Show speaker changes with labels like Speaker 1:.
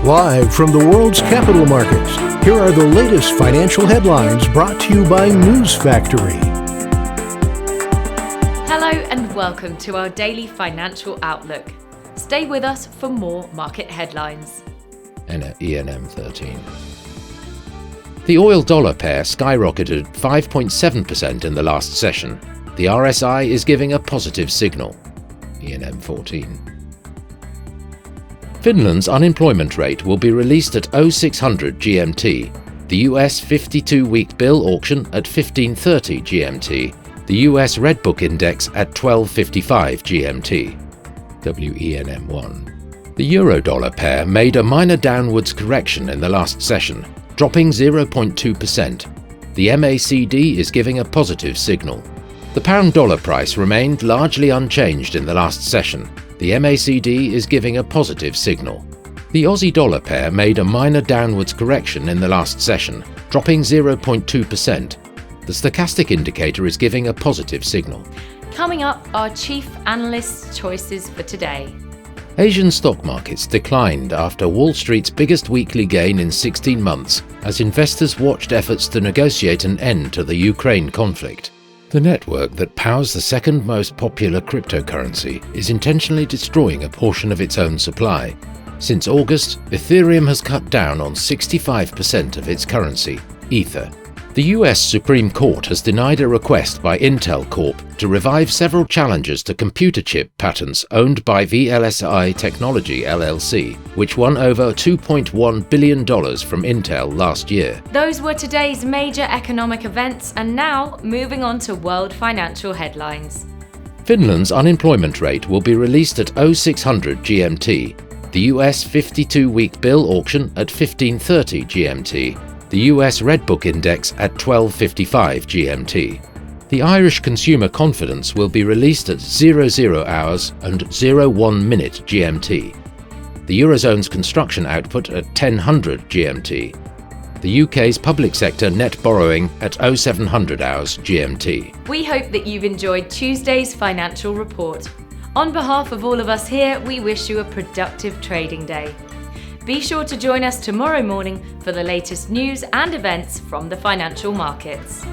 Speaker 1: Live from the world's capital markets, here are the latest financial headlines brought to you by News Factory.
Speaker 2: Hello and welcome to our daily financial outlook. Stay with us for more market headlines.
Speaker 3: ENM 13. The oil-dollar pair skyrocketed 5.7% in the last session. The RSI is giving a positive signal. ENM 14. Finland's unemployment rate will be released at 0600 GMT, the US 52-week bill auction at 1530 GMT, the US Redbook Index at 1255 GMT. WENM1. The euro-dollar pair made a minor downwards correction in the last session, dropping 0.2%. The MACD is giving a positive signal. The pound-dollar price remained largely unchanged in the last session. The MACD is giving a positive signal. The Aussie-dollar pair made a minor downwards correction in the last session, dropping 0.2%. The stochastic indicator is giving a positive signal.
Speaker 2: Coming up, our chief analyst's choices for today.
Speaker 3: Asian stock markets declined after Wall Street's biggest weekly gain in 16 months as investors watched efforts to negotiate an end to the Ukraine conflict. The network that powers the second most popular cryptocurrency is intentionally destroying a portion of its own supply. Since August, Ethereum has cut down on 65% of its currency, Ether. The US Supreme Court has denied a request by Intel Corp to revive several challenges to computer chip patents owned by VLSI Technology LLC, which won over $2.1 billion from Intel last year.
Speaker 2: Those were today's major economic events, and now moving on to world financial headlines.
Speaker 3: Finland's unemployment rate will be released at 0600 GMT, the US 52-week bill auction at 1530 GMT, the US Redbook Index at 1255 GMT. The Irish consumer confidence will be released at 00 hours and 01 minute GMT. The Eurozone's construction output at 1000 GMT. The UK's public sector net borrowing at 0700 hours GMT.
Speaker 2: We hope that you've enjoyed Tuesday's financial report. On behalf of all of us here, we wish you a productive trading day. Be sure to join us tomorrow morning for the latest news and events from the financial markets.